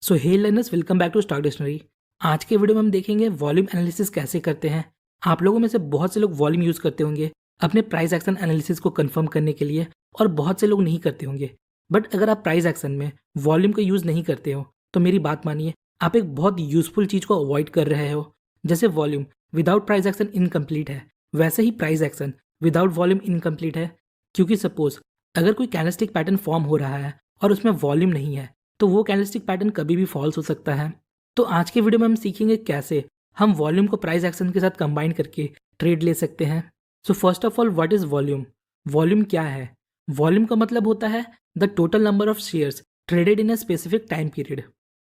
So hey learners, welcome back to stock dictionary. आज के video में हम देखेंगे वॉल्यूम एनालिसिस कैसे करते हैं। आप लोगों में से बहुत से लोग वॉल्यूम यूज़ करते होंगे अपने प्राइस एक्शन एनालिसिस को कंफर्म करने के लिए, और बहुत से लोग नहीं करते होंगे। बट अगर आप प्राइस एक्शन में वॉल्यूम का यूज़ नहीं करते हो तो मेरी बात मानिए, आप एक बहुत यूजफुल चीज़ को अवॉइड कर रहे हो। जैसे volume without price action incomplete है, वैसे ही price action without volume incomplete है। क्योंकि सपोज अगर कोई कैंडलस्टिक पैटर्न फॉर्म हो रहा है और उसमें वॉल्यूम नहीं है, तो वो कैंडलस्टिक पैटर्न कभी भी फॉल्स हो सकता है। तो आज के वीडियो में हम सीखेंगे कैसे हम वॉल्यूम को प्राइस एक्शन के साथ कंबाइन करके ट्रेड ले सकते हैं। So first of all, what is volume? Volume क्या है? वॉल्यूम का मतलब होता है the total number of shares traded in a specific time period.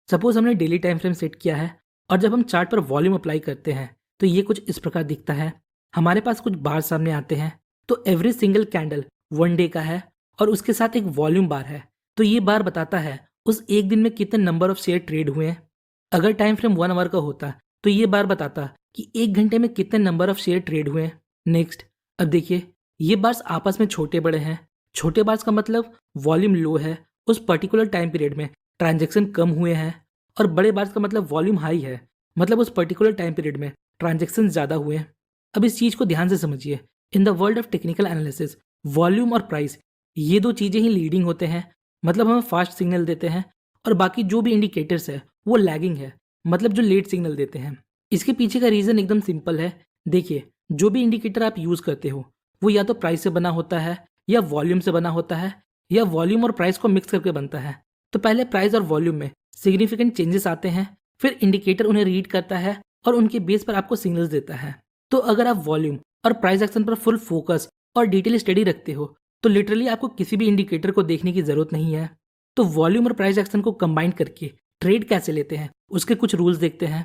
Suppose हमने डेली टाइम फ्रेम सेट किया है और जब हम चार्ट पर वॉल्यूम अप्लाई करते हैं तो ये कुछ इस प्रकार दिखता है। हमारे पास कुछ बार सामने आते हैं, तो एवरी सिंगल कैंडल 1 डे का है और उसके साथ एक वॉल्यूम बार है। तो ये बार बताता है उस एक दिन में कितने नंबर ऑफ शेयर ट्रेड हुए हैं। अगर टाइम फ्रेम 1 आवर का होता तो ये बार बताता कि 1 घंटे में कितने नंबर ऑफ शेयर ट्रेड हुए हैं। नेक्स्ट, अब देखिए, ये बार्स आपस में छोटे बड़े हैं। छोटे बार्स का मतलब वॉल्यूम लो है, उस पर्टिकुलर टाइम पीरियड में ट्रांजेक्शन कम हुए हैं। और बड़े बार्स का मतलब वॉल्यूम हाई है, मतलब उस पर्टिकुलर टाइम पीरियड में ट्रांजेक्शन ज़्यादा हुए हैं। अब इस चीज़ को ध्यान से समझिए। In the world of technical analysis, volume और प्राइस ये दो चीज़ें ही लीडिंग होते हैं, मतलब हमें फास्ट सिग्नल देते हैं, और बाकी जो भी इंडिकेटर्स है वो लैगिंग है, मतलब जो लेट सिग्नल देते हैं। इसके पीछे का रीज़न एकदम सिंपल है। देखिए, जो भी इंडिकेटर आप यूज़ करते हो वो या तो प्राइस से बना होता है या वॉल्यूम से बना होता है, या वॉल्यूम और प्राइस को मिक्स करके बनता है। तो पहले प्राइस और वॉल्यूम में सिग्निफिकेंट चेंजेस आते हैं, फिर इंडिकेटर उन्हें रीड करता है और उनके बेस पर आपको सिग्नल्स देता है। तो अगर आप वॉल्यूम और प्राइस एक्शन पर फुल फोकस और डिटेल स्टडी रखते हो तो लिटरली आपको किसी भी इंडिकेटर को देखने की जरूरत नहीं है। तो वॉल्यूम और प्राइस एक्शन को कंबाइन करके ट्रेड कैसे लेते हैं, उसके कुछ रूल्स देखते हैं।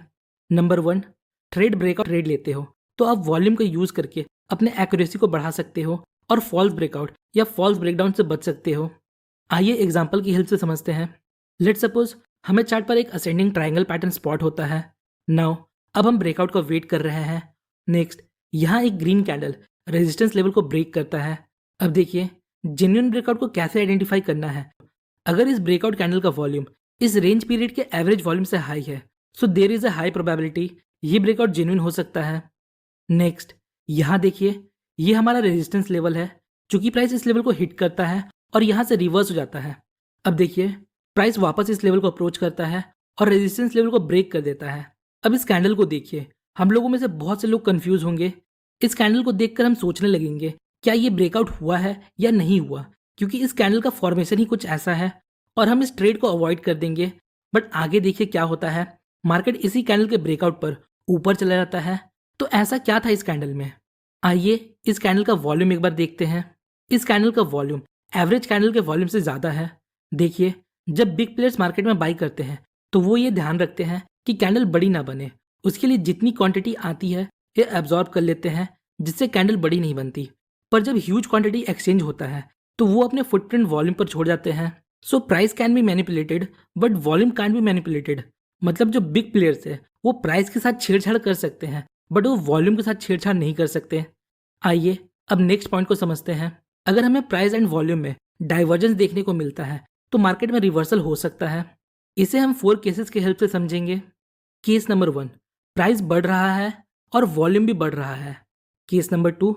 नंबर 1, ट्रेड ब्रेकआउट ट्रेड लेते हो तो आप वॉल्यूम का यूज करके अपने एक्यूरेसी को बढ़ा सकते हो और फॉल्स ब्रेकआउट या फॉल्स ब्रेकडाउन से बच सकते हो। आइए एग्जाम्पल की हेल्प से समझते हैं। लेट सपोज हमें चार्ट पर एक असेंडिंग ट्राइंगल पैटर्न स्पॉट होता है। नाउ अब हम ब्रेकआउट का वेट कर रहे हैं। नेक्स्ट, यहाँ एक ग्रीन कैंडल रेजिस्टेंस लेवल को ब्रेक करता है। अब देखिए, जेन्युइन ब्रेकआउट को कैसे आइडेंटिफाई करना है। अगर इस ब्रेकआउट कैंडल का वॉल्यूम इस रेंज पीरियड के एवरेज वॉल्यूम से हाई है, so there is a high probability ये ब्रेकआउट जेन्युइन हो सकता है। नेक्स्ट, यहाँ देखिए, ये हमारा रेजिस्टेंस लेवल है। चूंकि प्राइस इस लेवल को हिट करता है और यहाँ से रिवर्स हो जाता है। अब देखिए, प्राइस वापस इस लेवल को अप्रोच करता है और रेजिस्टेंस लेवल को ब्रेक कर देता है। अब इस कैंडल को देखिए, हम लोगों में से बहुत से लोग कंफ्यूज होंगे। इस कैंडल को देखकर हम सोचने लगेंगे क्या ये ब्रेकआउट हुआ है या नहीं हुआ, क्योंकि इस कैंडल का फॉर्मेशन ही कुछ ऐसा है, और हम इस ट्रेड को अवॉइड कर देंगे। बट आगे देखिए क्या होता है, मार्केट इसी कैंडल के ब्रेकआउट पर ऊपर चला जाता है। तो ऐसा क्या था इस कैंडल में? आइए इस कैंडल का वॉल्यूम एक बार देखते हैं। इस कैंडल का वॉल्यूम एवरेज कैंडल के वॉल्यूम से ज़्यादा है। देखिए, जब बिग प्लेयर्स मार्केट में बाई करते हैं तो वो ये ध्यान रखते हैं कि कैंडल बड़ी ना बने। उसके लिए जितनी क्वांटिटी आती है ये एब्जॉर्ब कर लेते हैं, जिससे कैंडल बड़ी नहीं बनती। पर जब ह्यूज क्वांटिटी एक्सचेंज होता है तो वो अपने फुटप्रिंट वॉल्यूम पर छोड़ जाते हैं। So price can be manipulated but volume can be manipulated. मतलब जो बिग प्लेयर्स है वो प्राइस के साथ छेड़छाड़ कर सकते हैं, बट वो वॉल्यूम के साथ छेड़छाड़ नहीं कर सकते। आइए अब नेक्स्ट पॉइंट को समझते हैं। अगर हमें प्राइस एंड वॉल्यूम में डाइवर्जेंस देखने को मिलता है तो मार्केट में रिवर्सल हो सकता है। इसे हम 4 केसेस की हेल्प से समझेंगे। केस नंबर 1, प्राइस बढ़ रहा है और वॉल्यूम भी बढ़ रहा है। केस नंबर 2,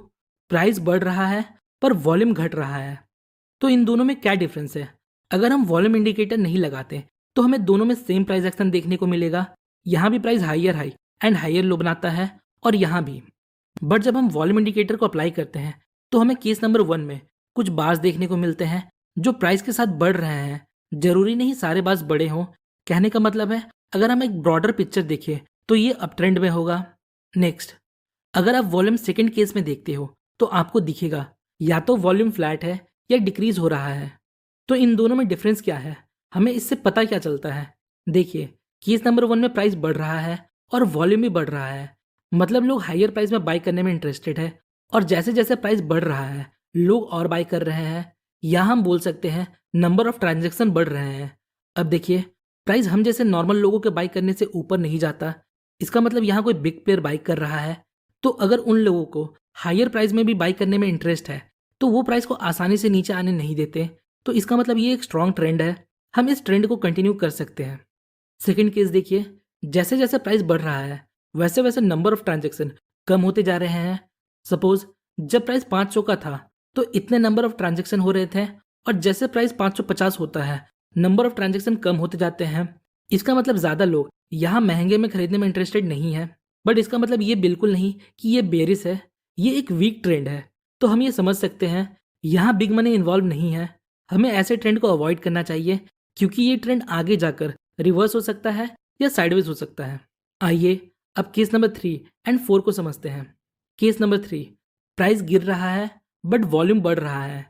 प्राइस बढ़ रहा है पर वॉल्यूम घट रहा है। तो इन दोनों में क्या डिफरेंस है? अगर हम वॉल्यूम इंडिकेटर नहीं लगाते तो हमें दोनों में सेम प्राइस एक्शन देखने को मिलेगा। यहाँ भी price higher high and higher low बनाता है और यहाँ भी। बट जब हम वॉल्यूम इंडिकेटर को अप्लाई करते हैं तो हमें केस नंबर 1 में कुछ बार्स देखने को मिलते हैं जो प्राइस के साथ बढ़ रहे हैं। जरूरी नहीं सारे बार्स बड़े हों। कहने का मतलब है, अगर हम एक ब्रॉडर पिक्चर देखें तो ये अप ट्रेंड में होगा। नेक्स्ट, अगर आप वॉल्यूम सेकंड केस में देखते हो तो आपको दिखेगा या तो वॉल्यूम फ्लैट है या डिक्रीज हो रहा है। तो इन दोनों में डिफरेंस क्या है, हमें इससे पता क्या चलता है? देखिए, केस नंबर 1 में प्राइस बढ़ रहा है और वॉल्यूम भी बढ़ रहा है, मतलब लोग हायर प्राइस में बाई करने में इंटरेस्टेड है, और जैसे जैसे प्राइस बढ़ रहा है लोग और बाई कर रहे हैं। यहाँ हम बोल सकते हैं नंबर ऑफ ट्रांजेक्शन बढ़ रहे हैं। अब देखिए, प्राइस हम जैसे नॉर्मल लोगों के बाई करने से ऊपर नहीं जाता। इसका मतलब यहाँ कोई बिग प्लेयर बाई कर रहा है। तो अगर उन लोगों को हायर प्राइस में भी बाई करने में इंटरेस्ट है तो वो प्राइस को आसानी से नीचे आने नहीं देते। तो इसका मतलब ये एक स्ट्रॉन्ग ट्रेंड है। हम इस ट्रेंड को कंटिन्यू कर सकते हैं। सेकंड केस देखिए, जैसे जैसे प्राइस बढ़ रहा है वैसे वैसे नंबर ऑफ ट्रांजेक्शन कम होते जा रहे हैं। सपोज जब प्राइस 500 का था तो इतने नंबर ऑफ ट्रांजेक्शन हो रहे थे, और जैसे प्राइस 550 होता है नंबर ऑफ ट्रांजेक्शन कम होते जाते हैं। इसका मतलब ज़्यादा लोग यहाँ महंगे में खरीदने में इंटरेस्टेड नहीं है, बट इसका मतलब ये बिल्कुल नहीं कि ये बेरिस है, ये एक वीक ट्रेंड है। तो हम ये समझ सकते हैं यहाँ बिग मनी इन्वॉल्व नहीं है। हमें ऐसे ट्रेंड को अवॉइड करना चाहिए, क्योंकि ये ट्रेंड आगे जाकर रिवर्स हो सकता है या साइडवेज हो सकता है। आइए अब केस नंबर 3 एंड 4 को समझते हैं। केस नंबर 3, प्राइस गिर रहा है बट वॉल्यूम बढ़ रहा है।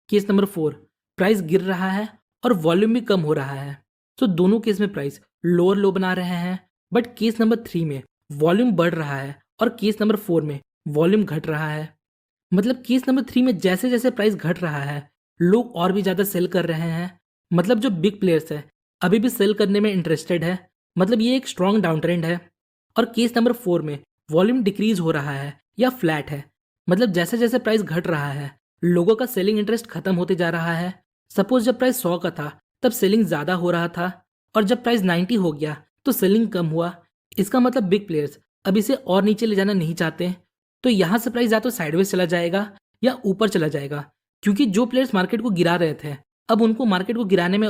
केस नंबर 4, प्राइस गिर रहा है और वॉल्यूम भी कम हो रहा है। तो दोनों केस में प्राइस लोअर लो बना रहे हैं, बट केस नंबर 3 में वॉल्यूम बढ़ रहा है और केस नंबर 4 में वॉल्यूम घट रहा है। मतलब केस नंबर 3 में जैसे जैसे प्राइस घट रहा है लोग और भी ज़्यादा सेल कर रहे हैं। मतलब जो बिग प्लेयर्स है अभी भी सेल करने में इंटरेस्टेड है, मतलब ये एक स्ट्रॉन्ग डाउन ट्रेंड है। और केस नंबर 4 में वॉल्यूम डिक्रीज हो रहा है या फ्लैट है, मतलब जैसे जैसे प्राइस घट रहा है लोगों का सेलिंग इंटरेस्ट खत्म होते जा रहा है। सपोज जब प्राइस 100 का था तब सेलिंग ज़्यादा हो रहा था, और जब प्राइस 90 हो गया तो सेलिंग कम हुआ। इसका मतलब बिग प्लेयर्स अब इसे और नीचे ले जाना नहीं चाहते। तो यहाँ से प्राइस या तो साइडवेज चला जाएगा या ऊपर चला जाएगा, क्योंकि जो प्लेयर्स मार्केट को गिरा रहे थे अब उनको मार्केट को गिराने में